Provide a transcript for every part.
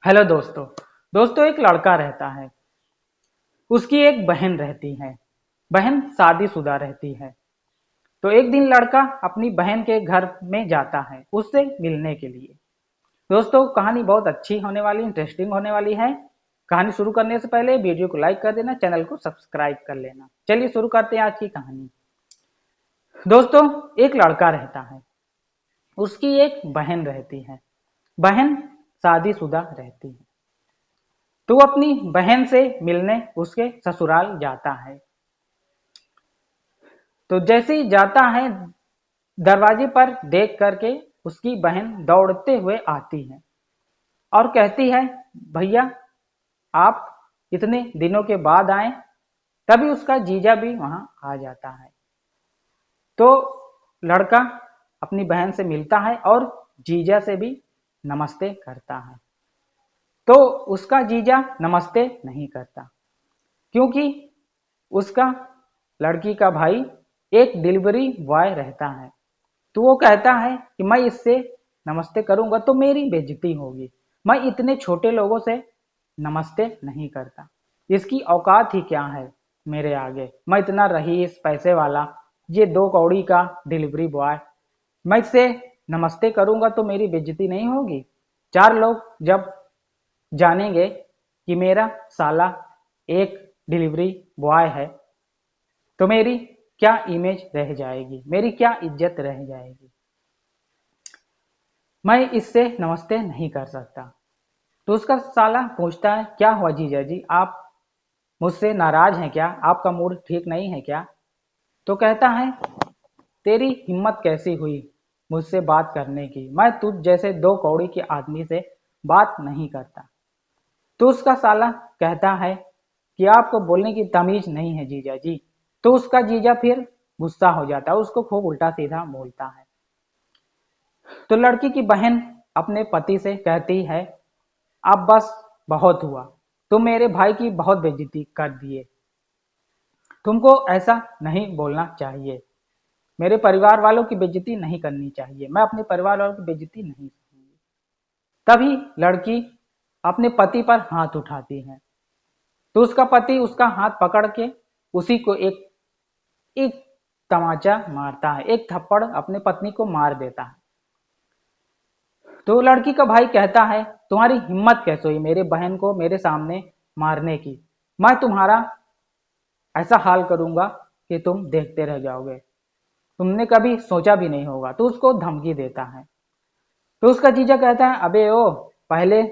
Hello दोस्तों। एक लड़का रहता है, उसकी एक बहन रहती है। बहन शादीशुदा रहती है। तो एक दिन लड़का अपनी बहन के घर में जाता है उससे मिलने के लिए। दोस्तों, कहानी बहुत अच्छी होने वाली, इंटरेस्टिंग होने वाली है। कहानी शुरू करने से पहले वीडियो को लाइक कर देना, चैनल को सब्सक्राइब कर लेना। चलिए शुरू करते हैं आज की कहानी। दोस्तों, एक लड़का रहता है, उसकी एक बहन रहती है। बहन शादीशुदा रहती है। तो वो अपनी बहन से मिलने उसके ससुराल जाता है। तो जैसे ही जाता है, दरवाजे पर देख करके उसकी बहन दौड़ते हुए आती है और कहती है, भैया आप इतने दिनों के बाद आए। तभी उसका जीजा भी वहां आ जाता है। तो लड़का अपनी बहन से मिलता है और जीजा से भी नमस्ते करता है। तो उसका जीजा नमस्ते नहीं करता, क्योंकि उसका लड़की का भाई एक डिलीवरी बॉय रहता है। तो वो कहता है कि मैं इससे नमस्ते करूंगा तो मेरी बेइज्जती होगी, मैं इतने छोटे लोगों से नमस्ते नहीं करता। इसकी औकात ही क्या है मेरे आगे, मैं इतना रईस पैसे वाला, ये 2 कौड़ी का डिलीवरी बॉय, मैं इससे नमस्ते करूंगा तो मेरी बेइज्जती नहीं होगी। 4 लोग जब जानेंगे कि मेरा साला एक डिलीवरी बॉय है, तो मेरी क्या इमेज रह जाएगी, मेरी क्या इज्जत रह जाएगी। मैं इससे नमस्ते नहीं कर सकता। तो उसका साला पूछता है, क्या हुआ जीजा जी, आप मुझसे नाराज हैं क्या, आपका मूड ठीक नहीं है क्या? तो कहता है, तेरी हिम्मत कैसी हुई मुझसे बात करने की, मैं तुझ जैसे 2 कौड़ी के आदमी से बात नहीं करता। तो उसका साला कहता है कि आपको बोलने की तमीज नहीं है जीजा जी। तो उसका जीजा फिर गुस्सा हो जाता है, उसको खूब उल्टा सीधा बोलता है। तो लड़की की बहन अपने पति से कहती है, अब बस बहुत हुआ, तुम मेरे भाई की बहुत बेइज्जती कर दिए, तुमको ऐसा नहीं बोलना चाहिए, मेरे परिवार वालों की बेइज्जती नहीं करनी चाहिए, मैं अपने परिवार वालों की बेइज्जती नहीं करूंगी। तभी लड़की अपने पति पर हाथ उठाती है। तो उसका पति उसका हाथ पकड़ के उसी को एक एक तमाचा मारता है, एक थप्पड़ अपने पत्नी को मार देता है। तो लड़की का भाई कहता है, तुम्हारी हिम्मत कैसे हुई मेरे बहन को मेरे सामने मारने की, मैं तुम्हारा ऐसा हाल करूंगा कि तुम देखते रह जाओगे, तुमने कभी सोचा भी नहीं होगा। तो उसको धमकी देता है। तो उसका जीजा कहता है, अबे ओ, पहले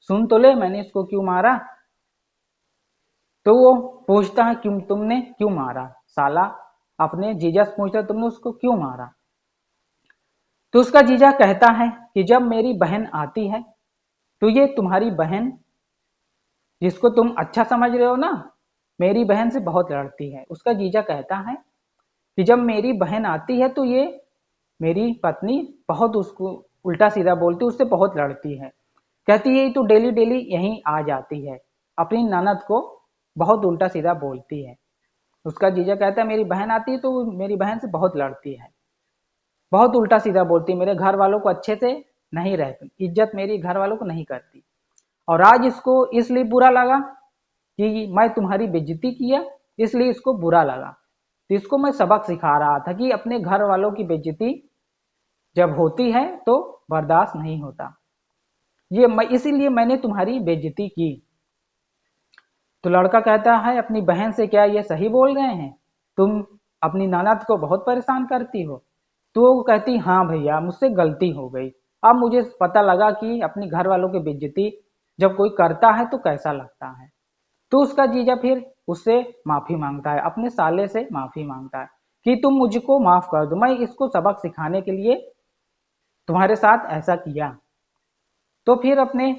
सुन तो ले मैंने इसको क्यों मारा। तो वो पूछता है, क्यों, तुमने क्यों मारा साला, अपने जीजा से पूछता है, तुमने उसको क्यों मारा। तो उसका जीजा कहता है कि जब मेरी बहन आती है तो ये तुम्हारी बहन, जिसको तुम अच्छा समझ रहे हो ना, मेरी बहन से बहुत लड़ती है। उसका जीजा कहता है कि जब मेरी बहन आती है तो ये मेरी पत्नी बहुत उसको उल्टा सीधा बोलती, उससे बहुत लड़ती है। कहती है तो डेली डेली यहीं आ जाती है, अपनी ननद को बहुत उल्टा सीधा बोलती है। उसका जीजा कहता है, मेरी बहन आती है तो मेरी बहन से बहुत लड़ती है, बहुत उल्टा सीधा बोलती है, मेरे घर वालों को अच्छे से नहीं रहती, इज्जत मेरी घर वालों को नहीं करती। और आज इसको इसलिए बुरा लगा कि मैं तुम्हारी बेइज्जती किया, इसलिए इसको बुरा लगा। तो इसको मैं सबक सिखा रहा था कि अपने घर वालों की बेइज्जती जब होती है तो बर्दाश्त नहीं होता, ये मैं इसीलिए मैंने तुम्हारी बेइज्जती की। तो लड़का कहता है, अपनी बहन से क्या ये सही बोल रहे हैं, तुम अपनी ननद को बहुत परेशान करती हो। तो वो कहती, हाँ भैया मुझसे गलती हो गई, अब मुझे पता लगा कि अपनी घर वालों की बेइज्जती जब कोई करता है तो कैसा लगता है। तो उसका जीजा फिर उससे माफी मांगता है, अपने साले से माफी मांगता है कि तुम मुझको माफ कर दो, मैं इसको सबक सिखाने के लिए तुम्हारे साथ ऐसा किया। तो फिर अपने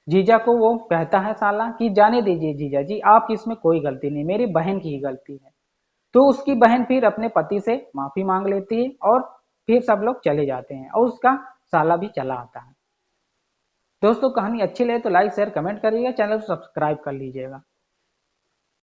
जीजा को वो कहता है साला कि जाने दीजिए जीजा जी, आपकी इसमें कोई गलती नहीं, मेरी बहन की ही गलती है। तो उसकी बहन फिर अपने पति से माफी मांग लेती है और फिर सब लोग चले जाते हैं और उसका साला भी चला आता है। दोस्तों, कहानी अच्छी लगे तो लाइक शेयर कमेंट करिएगा, चैनल को सब्सक्राइब कर लीजिएगा।